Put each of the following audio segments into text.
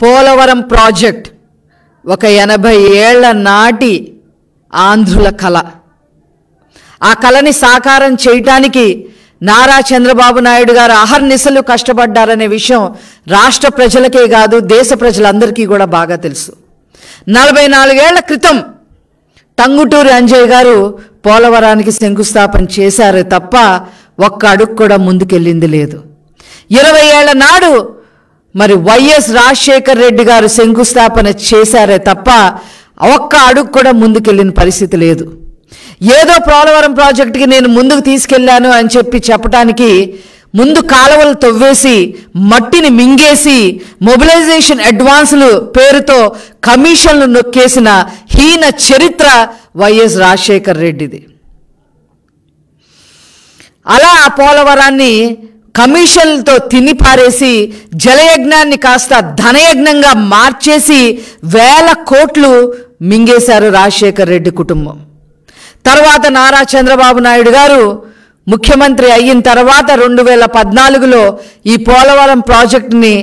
Polavaram project ఒక 80 ఏళ్ల నాటి ఆంధ్రుల కళ. ఆ కళని సాకారం చేయటానికి నారా చంద్రబాబు నాయుడు గారు అహర్నిశలు కష్టపడ్డారనే విషయం రాష్ట్ర ప్రజలకే కాదు దేశ ప్రజలందరికీ కూడా బాగా తెలుసు. 44 ఏళ్ల క్రితం టంగుటూరి అంజయ్య గారు పోలవరానికి శంకుస్థాపన చేశారే తప్ప ఒక్క అడుగు కూడా ముందుకెళ్ళింది లేదు. 20 ఏళ్ల నాడు మరి వైఎస్ రాజశేఖర రెడ్డి గారు శంకుస్థాపన చేశారే తప్ప ఒక్క అడుగు కూడా ముందుకెళ్ళిన పరిస్థితి లేదు. ఏదో పోలవరం ప్రాజెక్టుకి నేను ముందుకు తీసుకెళ్లాను అని చెప్పడానికి ముందు కాలువలు తవ్వేసి మట్టిని మింగేసి మొబిలైజేషన్ అడ్వాన్సులు పేరుతో కమిషన్లు నొక్కేసిన హీన చరిత్ర వైఎస్ రాజశేఖర రెడ్డిది. అలా ఆ పోలవరాన్ని కమిషన్లతో తినిపారేసి జలయజ్ఞాన్ని కాస్త ధనయజ్ఞంగా మార్చేసి 1000 కోట్లు మింగేశారు రాజశేఖర రెడ్డి కుటుంబం. తర్వాత నారా చంద్రబాబు నాయుడు గారు ముఖ్యమంత్రి అయిన తర్వాత 2014లో ఈ పోలవరం ప్రాజెక్టుని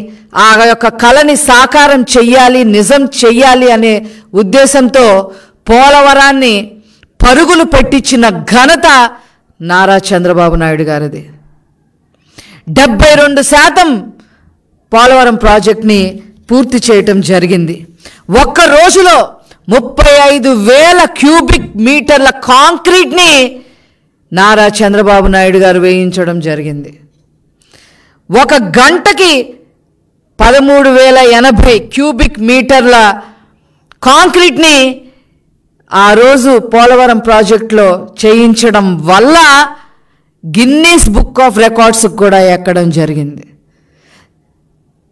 ఆ యొక్క కళని సాకారం చెయ్యాలి, నిజం చెయ్యాలి అనే ఉద్దేశంతో పోలవరాన్ని పరుగులు పెట్టించిన ఘనత నారా చంద్రబాబు నాయుడు గారిది. 72% పోలవరం ప్రాజెక్ట్ని పూర్తి చేయటం జరిగింది. ఒక్క రోజులో 35,000 క్యూబిక్ మీటర్ల కాంక్రీట్ని నారా చంద్రబాబు నాయుడు గారు వేయించడం జరిగింది. ఒక గంటకి 13,080 క్యూబిక్ మీటర్ల కాంక్రీట్ని ఆ రోజు పోలవరం ప్రాజెక్టులో చేయించడం వల్ల గిన్నీస్ బుక్ ఆఫ్ రికార్డ్స్ కూడా ఎక్కడం జరిగింది.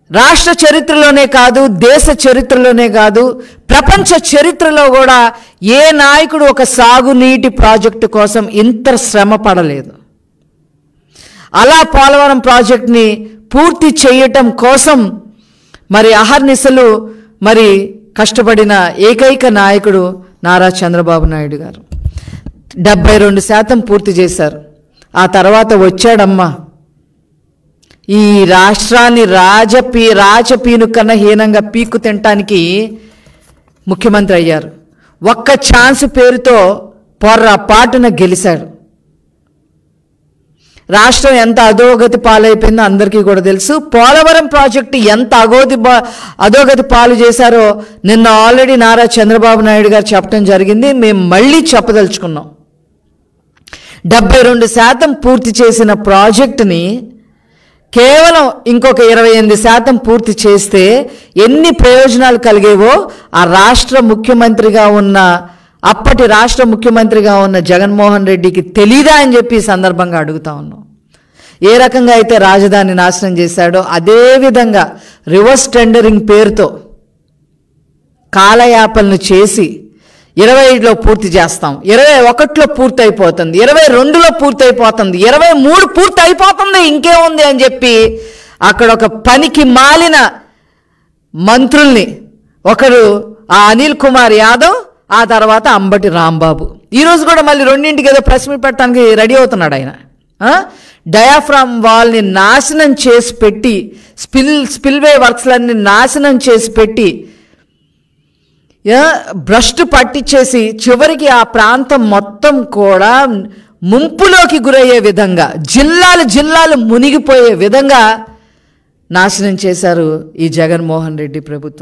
రాష్ట్ర చరిత్రలోనే కాదు, దేశ చరిత్రలోనే కాదు, ప్రపంచ చరిత్రలో కూడా ఏ నాయకుడు ఒక సాగునీటి ప్రాజెక్టు కోసం ఇంత శ్రమ పడలేదు. అలా పోలవరం ప్రాజెక్ట్ని పూర్తి చేయటం కోసం మరి అహర్నిశలు మరి కష్టపడిన ఏకైక నాయకుడు నారా చంద్రబాబు నాయుడు గారు. 72% పూర్తి చేశారు. ఆ తర్వాత వచ్చాడమ్మా ఈ రాష్ట్రాన్ని రాజపీను కన్నా హీనంగా పీక్కు తినటానికి ముఖ్యమంత్రి అయ్యారు. ఒక్క ఛాన్స్ పేరుతో పొర్రపాటున గెలిచాడు. రాష్ట్రం ఎంత అధోగతి పాలైపోయిందో అందరికీ కూడా తెలుసు. పోలవరం ప్రాజెక్టు ఎంత అధోగతి పాలు చేశారో నిన్న ఆల్రెడీ నారా చంద్రబాబు నాయుడు గారు చెప్పడం జరిగింది. మేము మళ్ళీ చెప్పదలుచుకున్నాం. 72% పూర్తి చేసిన ప్రాజెక్టుని కేవలం ఇంకొక 28% పూర్తి చేస్తే ఎన్ని ప్రయోజనాలు కలిగేవో ఆ రాష్ట్ర ముఖ్యమంత్రిగా ఉన్న అప్పటి రాష్ట్ర ముఖ్యమంత్రిగా ఉన్న జగన్మోహన్ రెడ్డికి తెలీదా అని చెప్పి ఈ సందర్భంగా అడుగుతా ఉన్నాం. ఏ రకంగా అయితే రాజధాని నాశనం చేశాడో అదేవిధంగా రివర్స్ టెండరింగ్ పేరుతో కాలయాపనలు చేసి 20లో పూర్తి చేస్తాం, 21లో పూర్తి అయిపోతుంది, 22లో పూర్తి అయిపోతుంది, 23 పూర్తి అయిపోతుంది, ఇంకేముంది అని చెప్పి అక్కడ ఒక పనికి మాలిన మంత్రుల్ని ఒకరు ఆ అనిల్ కుమార్ యాదవ్, ఆ తర్వాత అంబటి రాంబాబు. ఈరోజు కూడా మళ్ళీ 2ంటికి ఏదో ప్రెస్ మీట్ పెట్టడానికి రెడీ అవుతున్నాడు ఆయన. డయాఫ్రామ్ వాల్ని నాశనం చేసి పెట్టి స్పిల్వే వర్క్స్లన్నీ నాశనం చేసి పెట్టి భ్రష్టు పట్టించేసి చివరికి ఆ ప్రాంతం మొత్తం కూడా ముంపులోకి గురయ్యే విధంగా జిల్లాలు మునిగిపోయే విధంగా నాశనం చేశారు ఈ జగన్మోహన్ రెడ్డి ప్రభుత్వం.